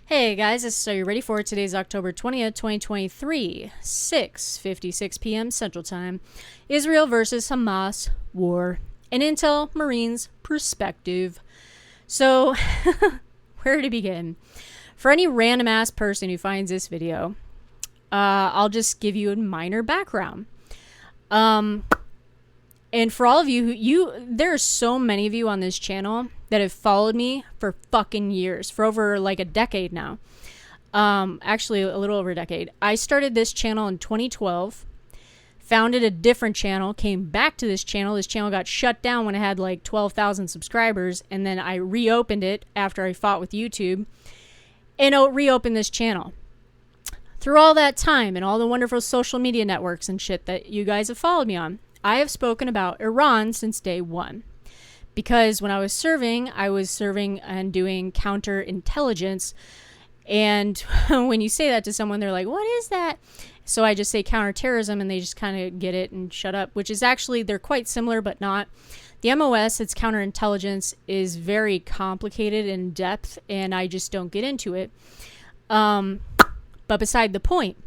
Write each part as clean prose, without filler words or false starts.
Hey guys, so you ready for it? Today's October 20th, 2023, 6:56 p.m. Central Time. Israel versus Hamas war. An Intel Marines perspective. So, where to begin? For any random ass person who finds this video, I'll just give you a minor background. And for all of you, there are so many of you on this channel that have followed me for fucking years, for over like a decade now. Actually, a little over a decade. I started this channel in 2012, founded a different channel, came back to this channel. This channel got shut down when it had like 12,000 subscribers, and then I reopened it after I fought with YouTube, and reopened this channel. Through all that time and all the wonderful social media networks and shit that you guys have followed me on, I have spoken about Iran since day one. Because when I was serving and doing counterintelligence. And when you say that to someone, they're like, what is that? So I just say counterterrorism, and they just kind of get it and shut up, which is actually, they're quite similar, but not. The MOS, it's counterintelligence, is very complicated in depth, and I just don't get into it. But beside the point,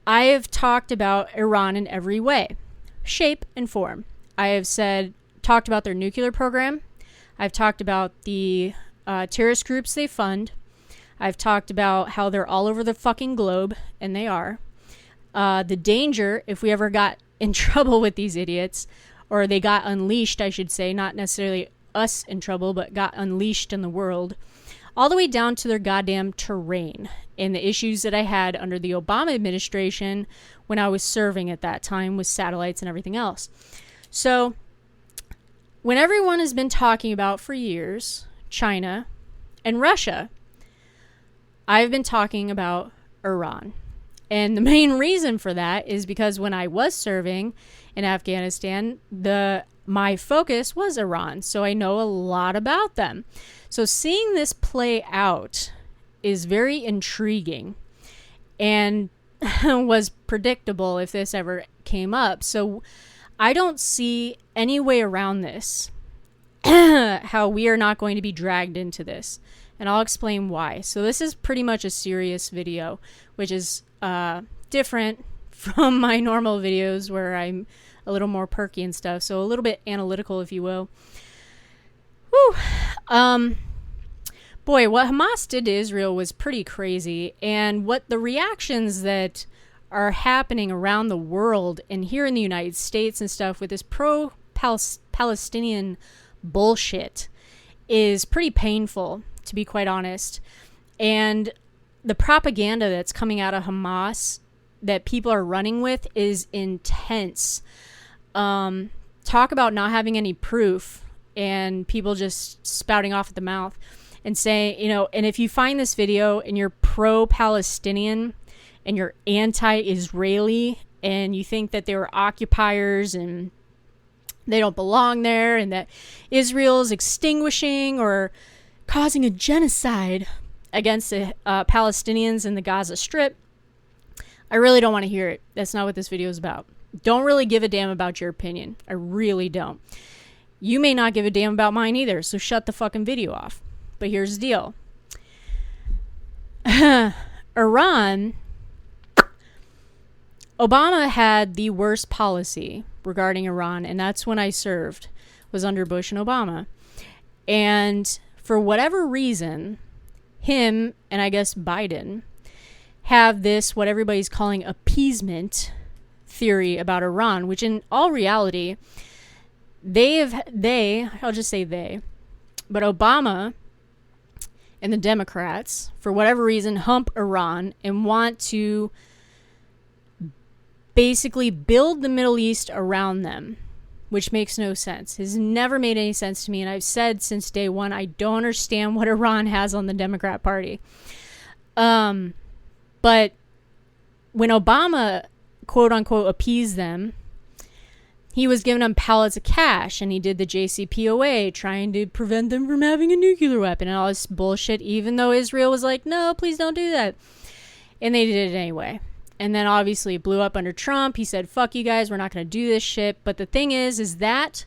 I have talked about Iran in every way, shape, and form. I have talked about their nuclear program. I've talked about the terrorist groups they fund. I've talked about how they're all over the fucking globe, and they are. The danger, if we ever got in trouble with these idiots, or they got unleashed, I should say, not necessarily us in trouble, but got unleashed in the world, all the way down to their goddamn terrain and the issues that I had under the Obama administration when I was serving at that time with satellites and everything else. So, when everyone has been talking about for years China and Russia, I've been talking about Iran. And the main reason for that is because when I was serving in Afghanistan, my focus was Iran. So I know a lot about them. So seeing this play out is very intriguing and was predictable if this ever came up. So I don't see any way around this, how we are not going to be dragged into this. And I'll explain why. So this is pretty much a serious video, which is different from my normal videos where I'm a little more perky and stuff. So a little bit analytical, if you will. Whew. Boy, what Hamas did to Israel was pretty crazy. And what the reactions that are happening around the world and here in the United States and stuff with this pro-Palestinian bullshit is pretty painful, to be quite honest. And the propaganda that's coming out of Hamas that people are running with is intense. Talk about not having any proof and people just spouting off at the mouth and saying, and if you find this video and you're pro-Palestinian and you're anti-Israeli and you think that they were occupiers and they don't belong there and that Israel is extinguishing or causing a genocide against the Palestinians in the Gaza Strip, I really don't want to hear it. That's not what this video is about. Don't really give a damn about your opinion. I really don't. You may not give a damn about mine either, so shut the fucking video off. But here's the deal. Iran, Obama had the worst policy regarding Iran, and that's when I served, was under Bush and Obama. And for whatever reason, him and I guess Biden have this, what everybody's calling appeasement theory about Iran, which in all reality, I'll just say they, but Obama and the Democrats, for whatever reason, hump Iran and want to basically build the Middle East around them, which makes no sense. Has never made any sense to me, and I've said since day one, I don't understand what Iran has on the Democrat Party. But when Obama, quote-unquote, appeased them, he was giving them pallets of cash, and he did the JCPOA, trying to prevent them from having a nuclear weapon and all this bullshit, even though Israel was like, no, please don't do that. And they did it anyway. And then obviously it blew up under Trump. He said, fuck you guys, we're not going to do this shit. But the thing is that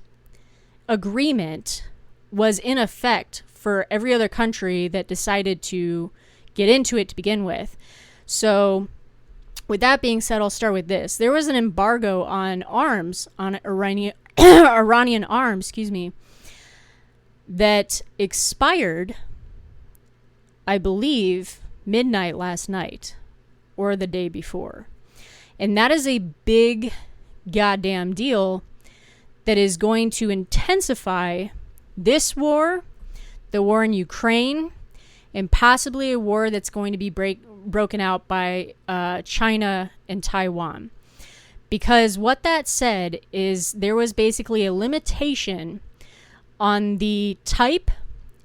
agreement was in effect for every other country that decided to get into it to begin with. So with that being said, I'll start with this. There was an embargo on arms, on Iranian arms, that expired, I believe, midnight last night or the day before. And that is a big goddamn deal that is going to intensify this war, the war in Ukraine, and possibly a war that's going to be broken out by China and Taiwan. Because what that said is there was basically a limitation on the type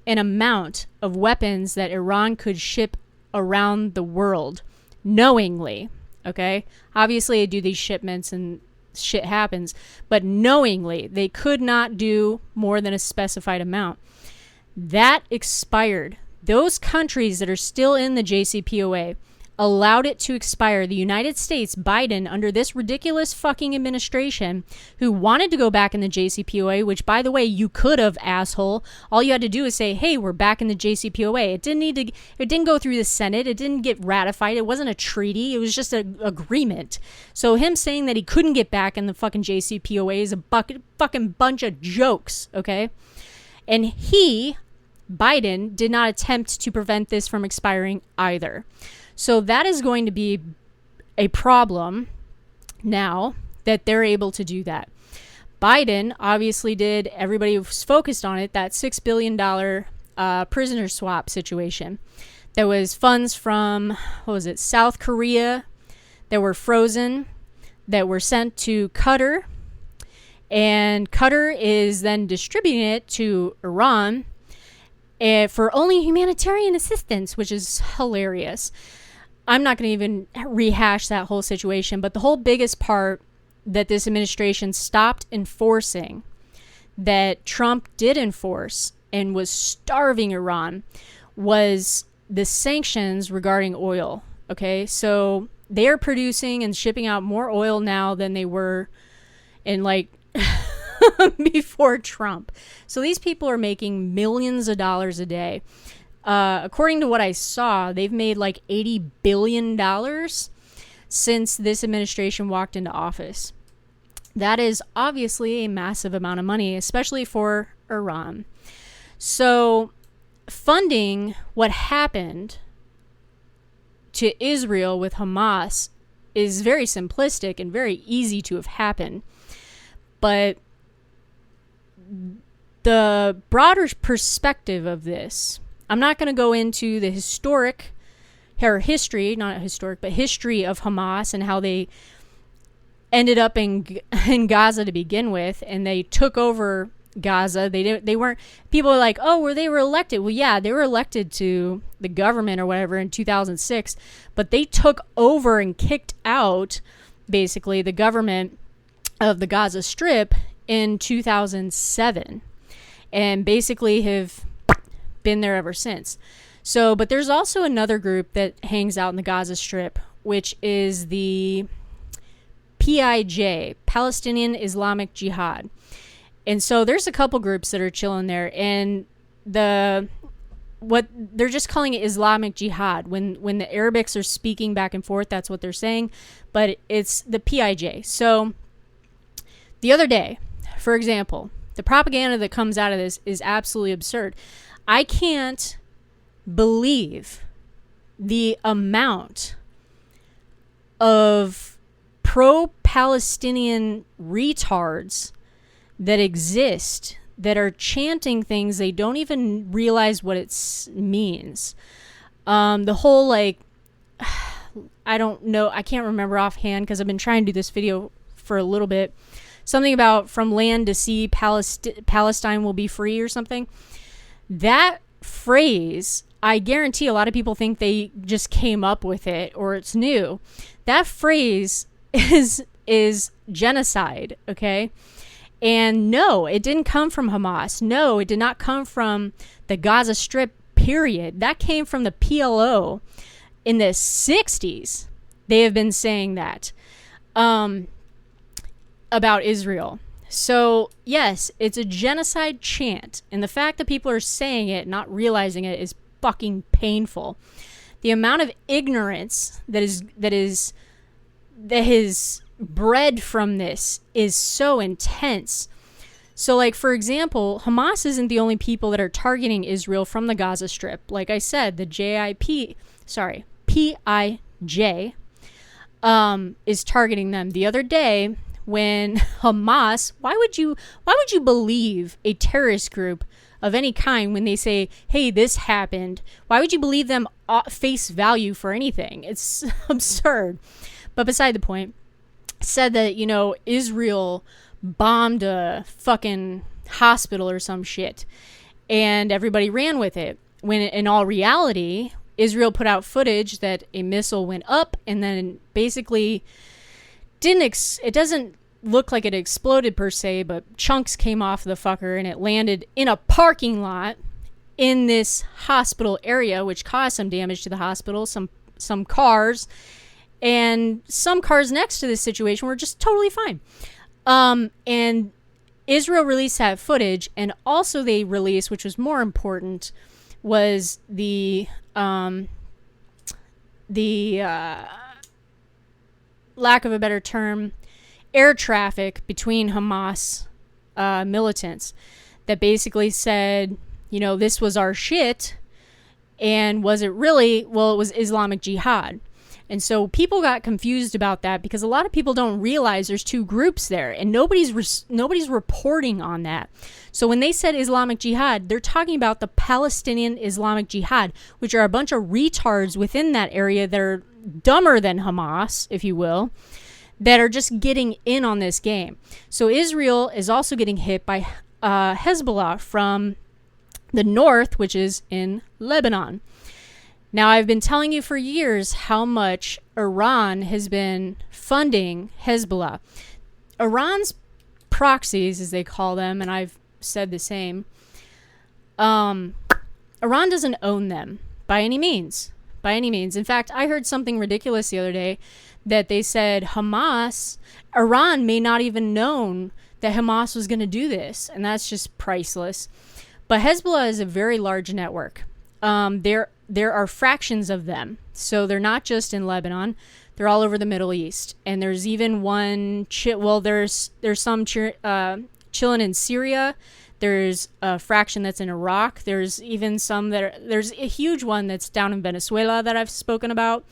and amount of weapons that Iran could ship around the world knowingly. Okay? Obviously, they do these shipments and shit happens, but knowingly, they could not do more than a specified amount. That expired. Those countries that are still in the JCPOA allowed it to expire. The United States, Biden, under this ridiculous fucking administration, who wanted to go back in the JCPOA, which, by the way, you could have, asshole. All you had to do is say, hey, we're back in the JCPOA. It didn't go through the Senate. It didn't get ratified. It wasn't a treaty. It was just an agreement. So him saying that he couldn't get back in the fucking JCPOA is a fucking bunch of jokes, okay? And Biden, did not attempt to prevent this from expiring either. So that is going to be a problem now that they're able to do that. Biden obviously did, everybody was focused on it, that $6 billion prisoner swap situation. There was funds from, South Korea that were frozen, that were sent to Qatar. And Qatar is then distributing it to Iran for only humanitarian assistance, which is hilarious. I'm not going to even rehash that whole situation, but the whole biggest part that this administration stopped enforcing, that Trump did enforce and was starving Iran, was the sanctions regarding oil. Okay, so they are producing and shipping out more oil now than they were in before Trump. So these people are making millions of dollars a day. According to what I saw, they've made like $80 billion since this administration walked into office. That is obviously a massive amount of money, especially for Iran. So funding what happened to Israel with Hamas is very simplistic and very easy to have happened. But the broader perspective of this, I'm not going to go into the history of Hamas and how they ended up in Gaza to begin with, and they took over Gaza. They weren't, people are like, oh, they were elected. Well, yeah, they were elected to the government or whatever in 2006, but they took over and kicked out basically the government of the Gaza Strip in 2007, and basically have been there ever since. So, but there's also another group that hangs out in the Gaza Strip, which is the PIJ, Palestinian Islamic Jihad. And so there's a couple groups that are chilling there, and what they're just calling it Islamic Jihad. When the Arabics are speaking back and forth, that's what they're saying, but it's the PIJ. So the other day, for example, the propaganda that comes out of this is absolutely absurd. I can't believe the amount of pro-Palestinian retards that exist that are chanting things they don't even realize what it means. The whole, I don't know, I can't remember offhand because I've been trying to do this video for a little bit. Something about from land to sea, Palestine will be free or something. That phrase, I guarantee a lot of people think they just came up with it or it's new. That phrase is genocide, okay? And no, it didn't come from Hamas. No, it did not come from the Gaza Strip, period. That came from the PLO in the 60s. They have been saying that about Israel. So, yes, it's a genocide chant. And the fact that people are saying it, not realizing it, is fucking painful. the amount of ignorance that is bred from this is so intense. So, like, for example, Hamas isn't the only people that are targeting Israel from the Gaza Strip. Like I said, the PIJ is targeting them. The other day, when Hamas, why would you believe a terrorist group of any kind when they say, hey, this happened? Why would you believe them face value for anything? It's absurd. But beside the point, said that, you know, Israel bombed a fucking hospital or some shit, and everybody ran with it, when in all reality, Israel put out footage that a missile went up and then basically it doesn't look like it exploded per se, but chunks came off the fucker and it landed in a parking lot in this hospital area, which caused some damage to the hospital, some cars, and some cars next to this situation were just totally fine. And Israel released that footage, and also they released, which was more important, was the lack of a better term, air traffic between Hamas militants that basically said, you know, this was our shit, and was it really? Well, it was Islamic Jihad. And so people got confused about that because a lot of people don't realize there's two groups there, and nobody's reporting on that. So when they said Islamic Jihad, they're talking about the Palestinian Islamic Jihad, which are a bunch of retards within that area that are dumber than Hamas, if you will, that are just getting in on this game. So Israel is also getting hit by Hezbollah from the north, which is in Lebanon. Now, I've been telling you for years how much Iran has been funding Hezbollah. Iran's proxies, as they call them, and I've said the same, Iran doesn't own them by any means. By any means. In fact, I heard something ridiculous the other day that they said Iran may not even known that Hamas was going to do this, and that's just priceless. But Hezbollah is a very large network. There are fractions of them. So they're not just in Lebanon. They're all over the Middle East. And there's even one, there's some chilling in Syria. There's a fraction that's in Iraq. There's even some there's a huge one that's down in Venezuela that I've spoken about.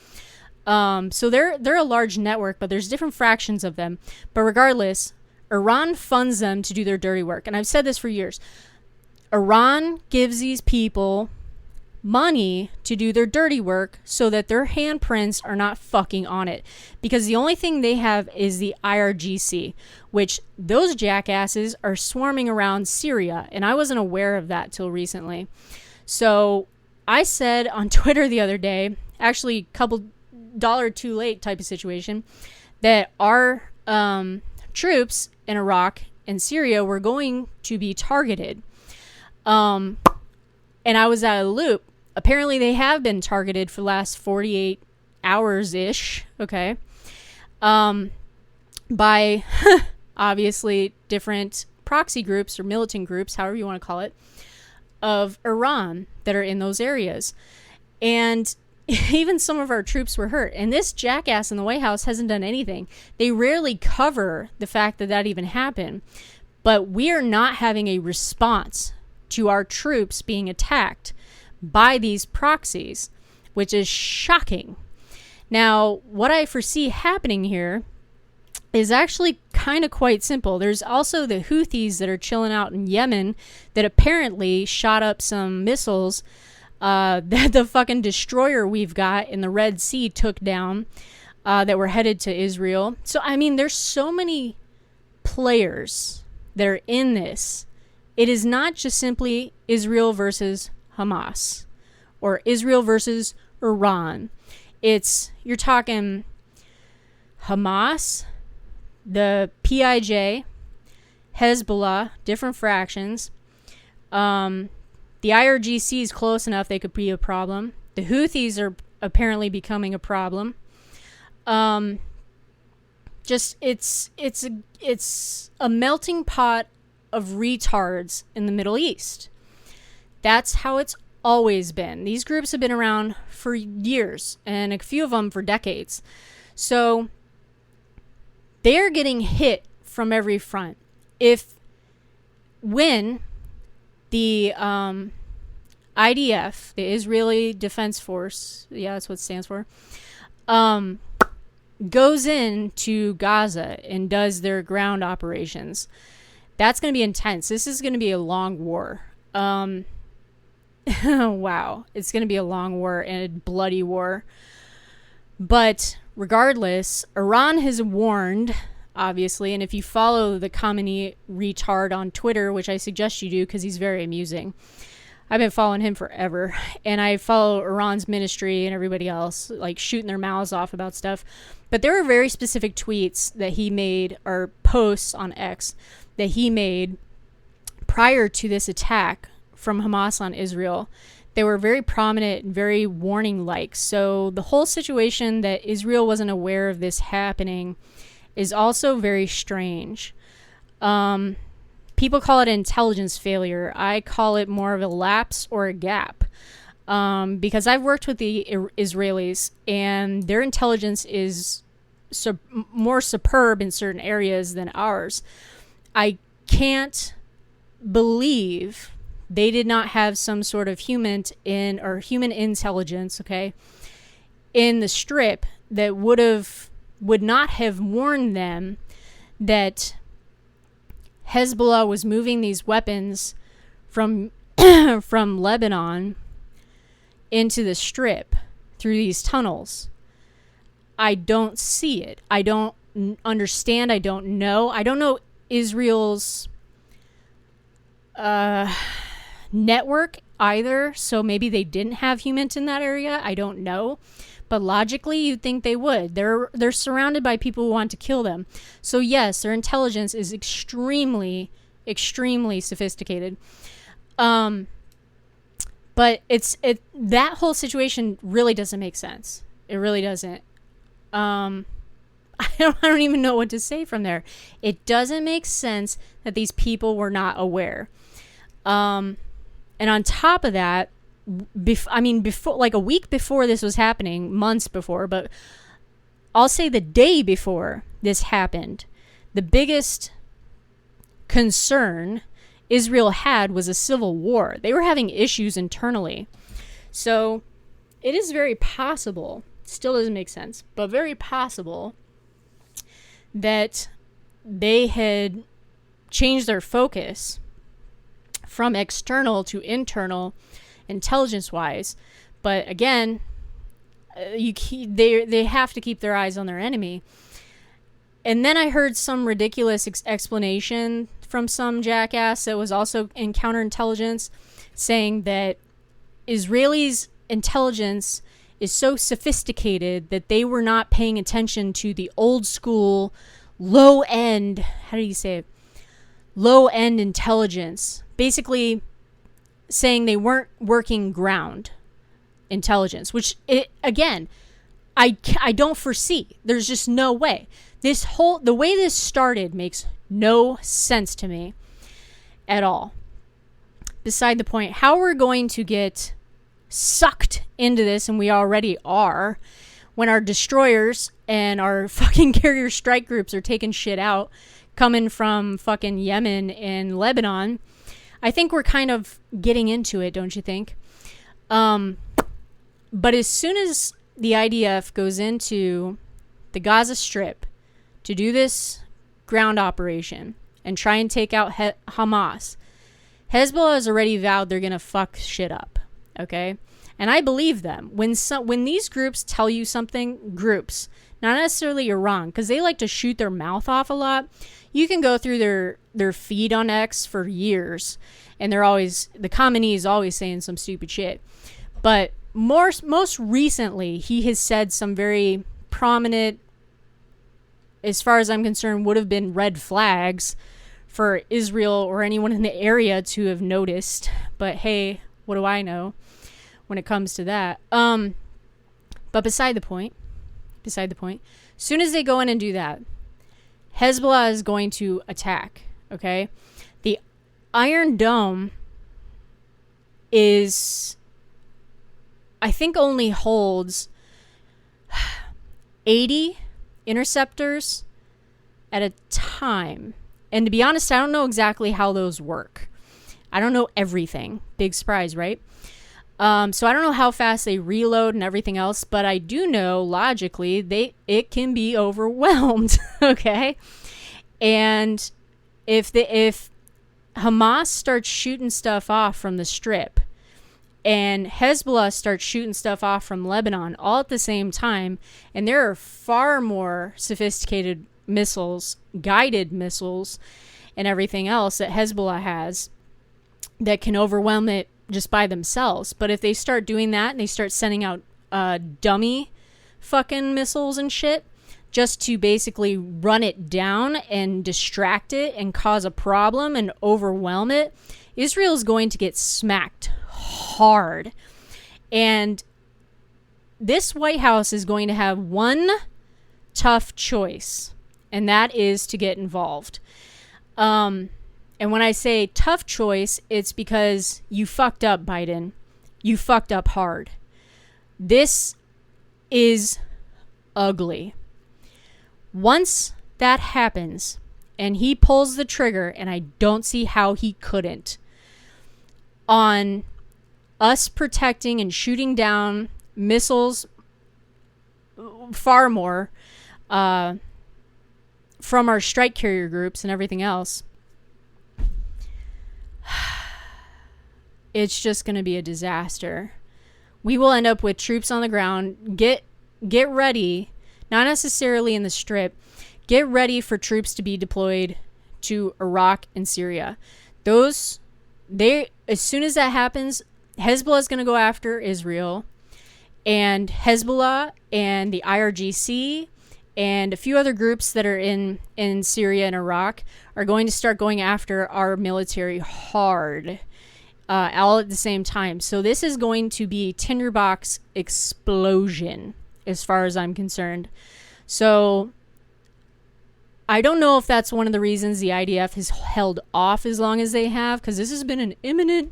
So they're a large network, but there's different fractions of them. But regardless, Iran funds them to do their dirty work. And I've said this for years. Iran gives these people money to do their dirty work so that their handprints are not fucking on it, because the only thing they have is the IRGC, which those jackasses are swarming around Syria, and I wasn't aware of that till recently. So I said on Twitter the other day, actually a couple dollar too late type of situation, that our troops in Iraq and Syria were going to be targeted. And I was out of the loop. Apparently they have been targeted for the last 48 hours-ish, okay, by obviously different proxy groups or militant groups, however you want to call it, of Iran that are in those areas. And even some of our troops were hurt. And this jackass in the White House hasn't done anything. They rarely cover the fact that that even happened. But we are not having a response to our troops being attacked by these proxies, which is shocking. Now, what I foresee happening here is actually kind of quite simple. There's also the Houthis that are chilling out in Yemen that apparently shot up some missiles that the fucking destroyer we've got in the Red Sea took down that were headed to Israel. So, I mean, there's so many players that are in this. It is not just simply Israel versus Hamas or Israel versus Iran. You're talking Hamas, the PIJ, Hezbollah, different fractions. The IRGC is close enough they could be a problem. The Houthis are apparently becoming a problem. It's a melting pot of retards in the Middle East. That's how it's always been. These groups have been around for years, and a few of them for decades. So they're getting hit from every front. When the IDF, the Israeli Defense Force, yeah, that's what it stands for, goes into Gaza and does their ground operations, that's going to be intense. This is going to be a long war. Wow. It's going to be a long war and a bloody war. But regardless, Iran has warned, obviously, and if you follow the Khamenei retard on Twitter, which I suggest you do because he's very amusing. I've been following him forever, and I follow Iran's ministry and everybody else, like shooting their mouths off about stuff. But there were very specific tweets that he made, or posts on X that he made prior to this attack from Hamas on Israel. They were very prominent and very warning-like. So the whole situation that Israel wasn't aware of this happening is also very strange. People call it intelligence failure. I call it more of a lapse or a gap. Because I've worked with the Israelis, and their intelligence is more superb in certain areas than ours. I can't believe they did not have some sort of human intelligence, okay, in the Strip that would not have warned them that Hezbollah was moving these weapons from from Lebanon into the Strip through these tunnels. I don't see it. I don't understand. I don't know. I don't know Israel's network either, so maybe they didn't have humans in that area. I don't know. But logically, you'd think they would. They're surrounded by people who want to kill them. So yes, their intelligence is extremely, extremely sophisticated. But that whole situation really doesn't make sense. It really doesn't. I don't even know what to say from there. It doesn't make sense that these people were not aware. And on top of that, before, like a week before this was happening, months before, but I'll say the day before this happened, the biggest concern Israel had was a civil war. They were having issues internally. So it is very possible, still doesn't make sense, but very possible that they had changed their focus from external to internal intelligence-wise. But again, they have to keep their eyes on their enemy. And then I heard some ridiculous explanation from some jackass that was also in counterintelligence, saying that Israelis' intelligence is so sophisticated that they were not paying attention to the old school, low-end, how do you say it? Low-end intelligence. Basically saying they weren't working ground intelligence, which, again, I don't foresee. There's just no way. The way this started makes no sense to me at all. Beside the point, how we're going to get sucked into this, and we already are, when our destroyers and our fucking carrier strike groups are taking shit out, coming from fucking Yemen and Lebanon. I think we're kind of getting into it, don't you think? But as soon as the IDF goes into the Gaza Strip to do this ground operation and try and take out Hamas, Hezbollah has already vowed they're going to fuck shit up, okay? And I believe them. When these groups tell you something, not necessarily you're wrong, because they like to shoot their mouth off a lot. You can go through their feed on X for years, and the Khamenei is always saying some stupid shit. But most recently, he has said some very prominent, as far as I'm concerned, would have been red flags for Israel or anyone in the area to have noticed. But hey, what do I know when it comes to that? But beside the point, soon as they go in and do that, Hezbollah is going to attack, okay? The Iron Dome is I think only holds 80 interceptors at a time. And to be honest, I don't know exactly how those work. I don't know everything. Big surprise, right? So I don't know how fast they reload and everything else, but I do know logically it can be overwhelmed. Okay, and if Hamas starts shooting stuff off from the Strip, and Hezbollah starts shooting stuff off from Lebanon all at the same time, and there are far more sophisticated missiles, guided missiles, and everything else that Hezbollah has that can overwhelm it just by themselves. But if they start doing that and they start sending out dummy fucking missiles and shit just to basically run it down and distract it and cause a problem and overwhelm it, Israel's going to get smacked hard. And this White House is going to have one tough choice, and that is to get involved. And when I say tough choice, it's because you fucked up, Biden. You fucked up hard. This is ugly. Once that happens and he pulls the trigger, and I don't see how he couldn't, on us protecting and shooting down missiles far more from our strike carrier groups and everything else, it's just going to be a disaster. We will end up with troops on the ground. Get ready, not necessarily in the Strip. Get ready for troops to be deployed to Iraq and Syria. As soon as that happens, Hezbollah is going to go after Israel, and Hezbollah and the IRGC and a few other groups that are in Syria and Iraq are going to start going after our military hard, all at the same time. So this is going to be tinderbox explosion as far as I'm concerned. So I don't know if that's one of the reasons the IDF has held off as long as they have, because this has been an imminent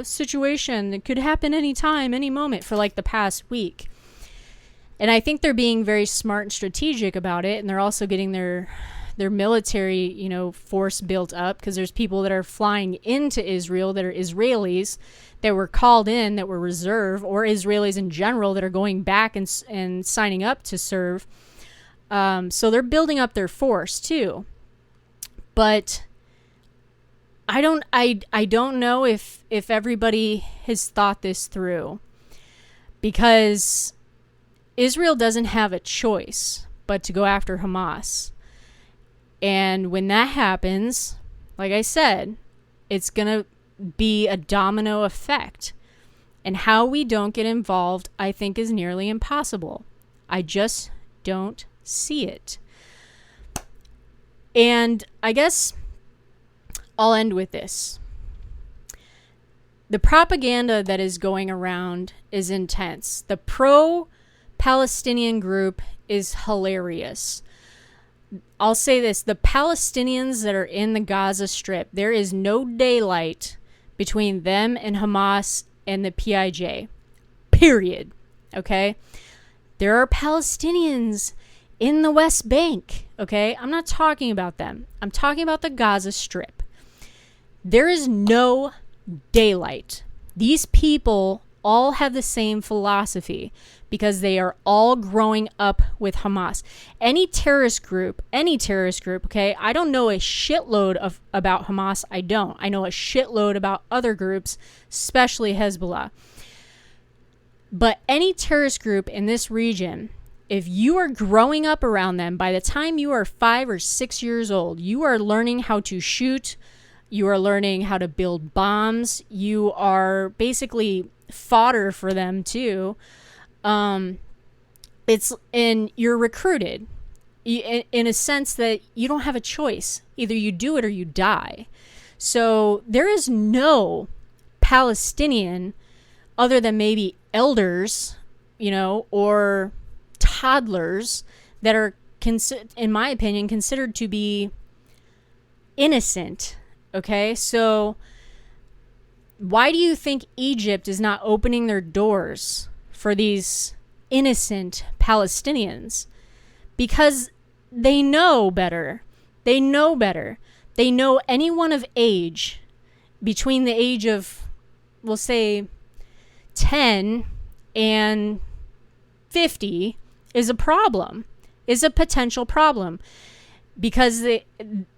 situation that could happen anytime, any moment for like the past week. And I think they're being very smart and strategic about it, and they're also getting their military, force built up, because there's people that are flying into Israel that are Israelis that were called in, that were reserve, or Israelis in general that are going back and signing up to serve. So they're building up their force too. But I don't know if everybody has thought this through, because Israel doesn't have a choice but to go after Hamas. And when that happens, like I said, it's going to be a domino effect. And how we don't get involved, I think, is nearly impossible. I just don't see it. And I guess I'll end with this. The propaganda that is going around is intense. The pro-Palestinian group is hilarious. I'll say this. The Palestinians that are in the Gaza Strip, there is no daylight between them and Hamas and the PIJ. Period. Okay? There are Palestinians in the West Bank. Okay? I'm not talking about them. I'm talking about the Gaza Strip. There is no daylight. These people all have the same philosophy because they are all growing up with Hamas. Any terrorist group, okay? I don't know a shitload about Hamas. I don't. I know a shitload about other groups, especially Hezbollah. But any terrorist group in this region, if you are growing up around them, by the time you are 5 or 6 years old, you are learning how to shoot. You are learning how to build bombs. You are basically fodder for them too. You're recruited in a sense that you don't have a choice. Either you do it or you die. So there is no Palestinian other than maybe elders, or toddlers that are, in my opinion, considered to be innocent. Okay, so Why do you think Egypt is not opening their doors for these innocent Palestinians? Because they know better. They know better. They know anyone of age, between the age of, we'll say, 10 and 50, is a problem, is a potential problem. Because, they,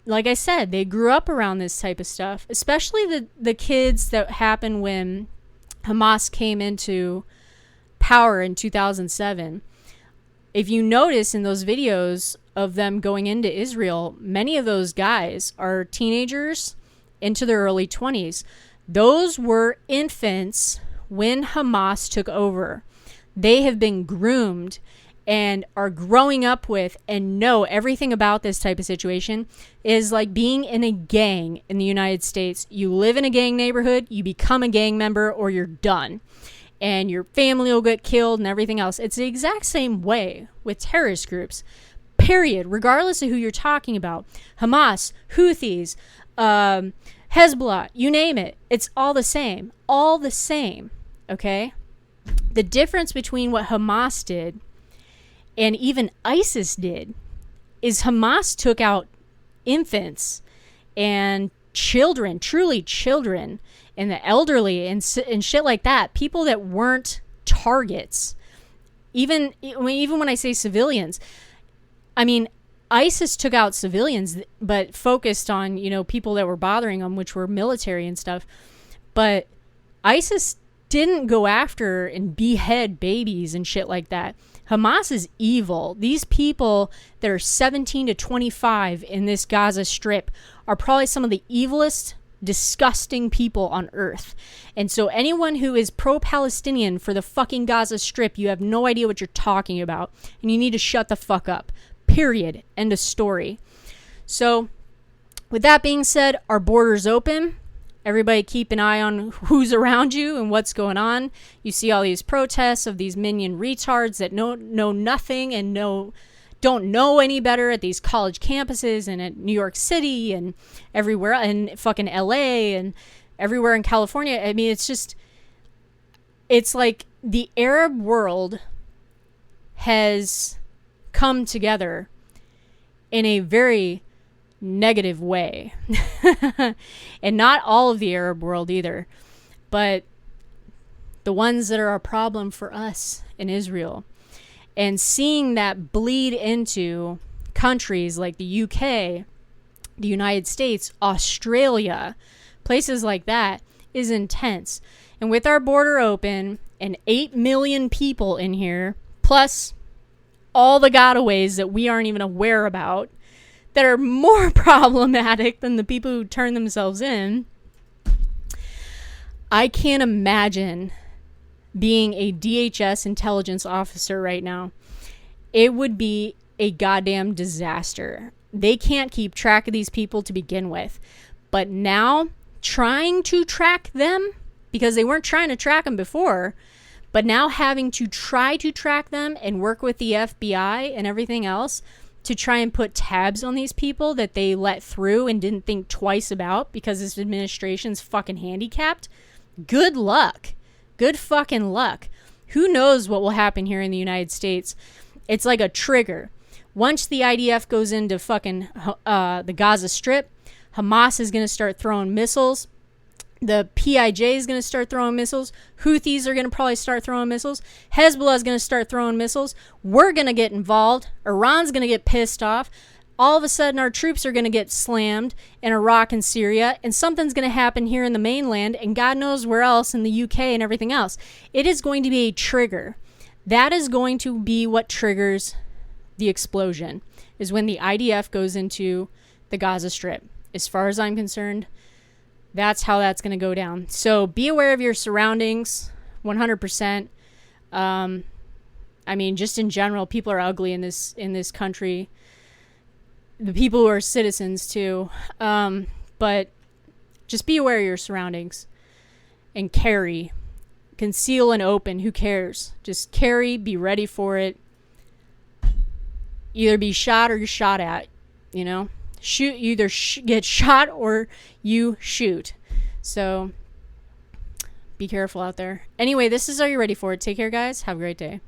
like I said, they grew up around this type of stuff, especially the kids that happened when Hamas came into power in 2007. If you notice in those videos of them going into Israel, many of those guys are teenagers into their early 20s. Those were infants when Hamas took over. They have been groomed and are growing up with and know everything about this type of situation. Is like being in a gang in the United States. You live in a gang neighborhood, you become a gang member, or you're done. And your family will get killed and everything else. It's the exact same way with terrorist groups, period, regardless of who you're talking about. Hamas, Houthis, Hezbollah, you name it. It's all the same. All the same, okay? The difference between what Hamas did and even ISIS did is Hamas took out infants and children, truly children, and the elderly and shit like that. People that weren't targets. Even when I say civilians, I mean, ISIS took out civilians, but focused on, people that were bothering them, which were military and stuff. But ISIS didn't go after and behead babies and shit like that. Hamas is evil. These people that are 17 to 25 in this Gaza Strip are probably some of the evilest, disgusting people on earth. And so anyone who is pro-Palestinian for the fucking Gaza Strip, you have no idea what you're talking about. And you need to shut the fuck up. Period. End of story. So, with that being said, our border's open. Everybody keep an eye on who's around you and what's going on. You see all these protests of these minion retards that know nothing and don't know any better at these college campuses and at New York City and everywhere, and fucking LA and everywhere in California. I mean, it's like the Arab world has come together in a very negative way. And not all of the Arab world either, but the ones that are a problem for us in Israel. And seeing that bleed into countries like the UK, the United States, Australia, places like that is intense. And with our border open and 8 million people in here, plus all the gotaways that we aren't even aware about, that are more problematic than the people who turn themselves in, I can't imagine being a DHS intelligence officer right now. It would be a goddamn disaster. They can't keep track of these people to begin with. But now, trying to track them, because they weren't trying to track them before, but now having to try to track them and work with the FBI and everything else to try and put tabs on these people that they let through and didn't think twice about because this administration's fucking handicapped. Good luck. Good fucking luck. Who knows what will happen here in the United States? It's like a trigger. Once the IDF goes into fucking the Gaza Strip, Hamas is going to start throwing missiles. The PIJ is going to start throwing missiles. Houthis are going to probably start throwing missiles. Hezbollah is going to start throwing missiles. We're going to get involved. Iran's going to get pissed off. All of a sudden, our troops are going to get slammed in Iraq and Syria, and something's going to happen here in the mainland, and God knows where else in the UK and everything else. It is going to be a trigger. That is going to be what triggers the explosion, is when the IDF goes into the Gaza Strip. As far as I'm concerned, that's how that's going to go down. So be aware of your surroundings, 100%. I mean, just in general, people are ugly in this country. The people who are citizens too. But just be aware of your surroundings and carry. Conceal and open. Who cares? Just carry. Be ready for it. Either be shot or you're shot at. Shoot. You either get shot or you shoot. So Be careful out there. Anyway, this is Are You Ready For It? Take care, guys. Have a great day.